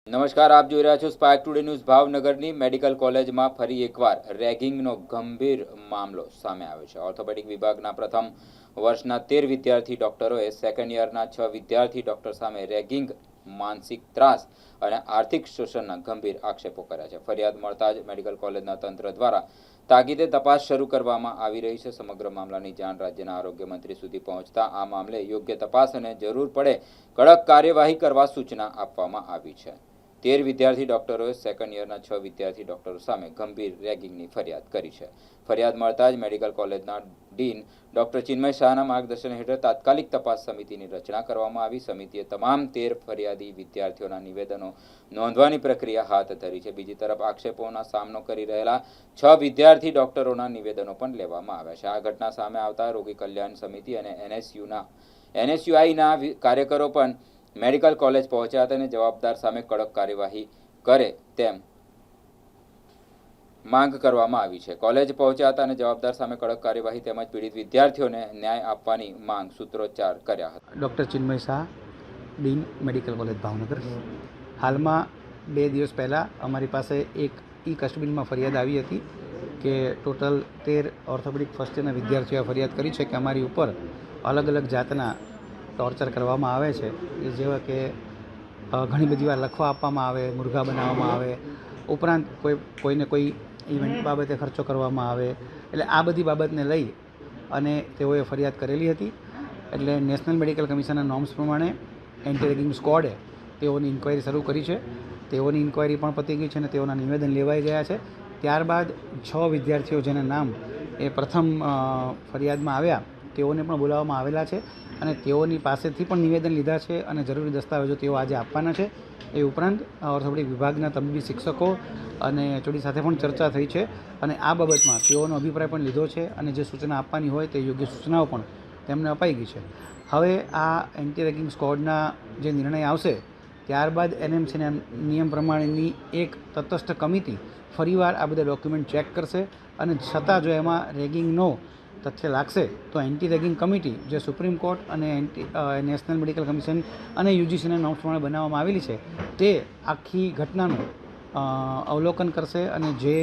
નમસ્કાર, આપ જોઈ રહ્યા છો સ્પાર્ક ટુડે ન્યૂઝ। ભાવનગરની મેડિકલ કોલેજમાં ફરી એકવાર રેગિંગનો ગંભીર મામલો સામે આવ્યો છે। ઓર્થોપેડિક વિભાગના પ્રથમ વર્ષના 13 વિદ્યાર્થી ડોક્ટરોએ સેકન્ડ યરના 6 વિદ્યાર્થી ડોક્ટર સામે રેગિંગ, માનસિક ત્રાસ અને આર્થિક શોષણના ગંભીર આક્ષેપો કર્યા છે। ફરિયાદ મળતા જ મેડિકલ કોલેજના તંત્ર દ્વારા તાકીદે તપાસ શરૂ કરવામાં આવી રહી છે। સમગ્ર મામલાની જાણ રાજ્યના આરોગ્ય મંત્રી સુધી પહોંચતા આ મામલે યોગ્ય તપાસ અને જરૂર પડે કડક કાર્યવાહી કરવા સૂચના આપવામાં આવી છે। 13 વિદ્યાર્થી ડોક્ટરોએ સેકન્ડ યરના 6 વિદ્યાર્થી ડોક્ટરો સામે ગંભીર રેગિંગની ફરિયાદ કરી છે। ફરિયાદ મળતા જ મેડિકલ કોલેજના ડીન ડોક્ટર ચિન્મય શાહના માર્ગદર્શન હેઠળ તાત્કાલિક તપાસ સમિતિની રચના કરવામાં આવી। સમિતિએ તમામ 13 ફરિયાદી વિદ્યાર્થીઓના નિવેદનો નોંધવાની પ્રક્રિયા હાથ ધરી છે। બીજી તરફ આક્ષેપોનો સામનો કરી રહેલા 6 વિદ્યાર્થી ડોક્ટરોના નિવેદનો પણ લેવામાં આવ્યા છે। આ ઘટના સામે આવતા રોગી કલ્યાણ સમિતિ અને એનએસયુઆઈના કાર્યકરો પણ મેડિકલ કોલેજ પહોંચ્યા હતા અને જવાબદાર સામે કડક કાર્યવાહી કરે તેમ માંગ કરવામાં આવી છે। કોલેજ પહોંચ્યા હતા અને જવાબદાર સામે કડક કાર્યવાહી તેમજ પીડિત વિદ્યાર્થીઓને ન્યાય આપવાની માંગ સૂત્રોચ્ચાર કર્યા હતા। Doctor Chinmay Shah, dean medical college Bhavnagar. હાલમાં 2 દિવસ પહેલાં અમારી પાસે એક કસ્ટડીમાં ફરિયાદ આવી હતી કે ટોટલ 13 ઓર્થોપેડિક ફર્સ્ટ યરના વિદ્યાર્થીઓએ ફરિયાદ કરી છે કે અમારી ઉપર અલગ અલગ જાતના ટોર્ચર કરવામાં આવે છે, જેવા કે ઘણી બધી વાર લખવા આપવામાં આવે, મુર્ગા બનાવવામાં આવે, ઉપરાંત કોઈને કોઈ ઇવેન્ટ બાબતે ખર્ચો કરવામાં આવે। એટલે આ બધી બાબતને લઈ અને તેઓએ ફરિયાદ કરેલી હતી। એટલે નેશનલ મેડિકલ કમિશનના નોર્મ્સ પ્રમાણે એન્ટી રેગિંગ સ્ક્વોડે તેઓની ઇન્ક્વાયરી શરૂ કરી છે। તેઓની ઇન્ક્વાયરી પણ પતી ગઈ છે અને તેઓના નિવેદન લેવાઈ ગયા છે। ત્યારબાદ 6 વિદ્યાર્થીઓ જેના નામ એ પ્રથમ ફરિયાદમાં આવ્યા તેઓને પણ બોલાવવામાં આવેલા છે અને તેઓની પાસેથી પણ નિવેદન લીધા છે અને જરૂરી દસ્તાવેજો તેઓ આજે આપવાના છે। એ ઉપરાંત ઓર્થોપેડિક વિભાગના તબીબી શિક્ષકો અને એચઓડી સાથે પણ ચર્ચા થઈ છે અને આ બાબતમાં તેઓનો અભિપ્રાય પણ લીધો છે અને જે સૂચના આપવાની હોય તે યોગ્ય સૂચનાઓ પણ તેમને અપાઈ ગઈ છે। હવે આ એન્ટી રેગિંગ સ્ક્વોડના જે નિર્ણય આવશે ત્યારબાદ એનએમસીના નિયમ પ્રમાણેની એક તટસ્થ કમિટી ફરીવાર આ બધા ડોક્યુમેન્ટ ચેક કરશે અને છતાં જો એમાં રેગિંગનો તથ્ય લાગશે તો એન્ટી રેગિંગ કમિટી જે સુપ્રીમ કોર્ટ અને નેશનલ મેડિકલ કમિશન અને યુજીસીના નોર્મ્સ પ્રમાણે બનાવવામાં આવેલી છે તે આખી ઘટનાનું અવલોકન કરશે અને જે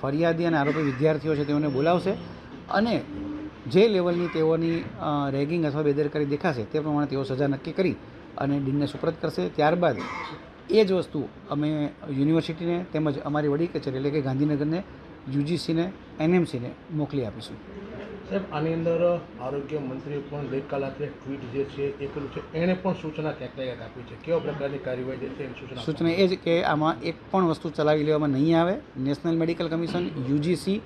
ફરિયાદી અને આરોપી વિદ્યાર્થીઓ છે તેઓને બોલાવશે અને જે લેવલની તેઓની રેગિંગ અથવા બેદરકારી દેખાશે તે પ્રમાણે તેઓ સજા નક્કી કરી અને ડીનને સુપ્રત કરશે। ત્યારબાદ એ જ વસ્તુ અમે યુનિવર્સિટીને તેમજ અમારી વડી કચેરી એટલે કે ગાંધીનગરને, યુજીસીને, એનએમસીને મોકલી આપીશું। સાહેબ, આની અંદર આરોગ્ય મંત્રીએ પણ ગઈકાલે ટ્વીટ જે છે એ કર્યું છે, એણે પણ સૂચના ક્યાંક આપી છે। કેવા પ્રકારની કાર્યવાહી જે છે સૂચના એ જ કે આમાં એક પણ વસ્તુ ચલાવી લેવામાં નહીં આવે। નેશનલ મેડિકલ કમિશન, યુજીસી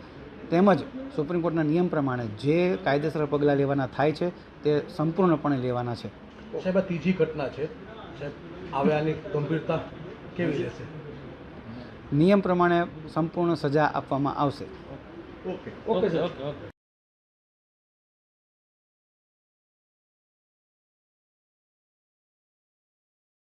તેમજ સુપ્રીમ કોર્ટના નિયમ પ્રમાણે જે કાયદેસર પગલાં લેવાના થાય છે તે સંપૂર્ણપણે લેવાના છે। સાહેબ, આ ત્રીજી ઘટના છે સાહેબ, હવે આની ગંભીરતા કેવી રહેશે? નિયમ પ્રમાણે સંપૂર્ણ સજા આપવામાં આવશે। Okay sir, okay.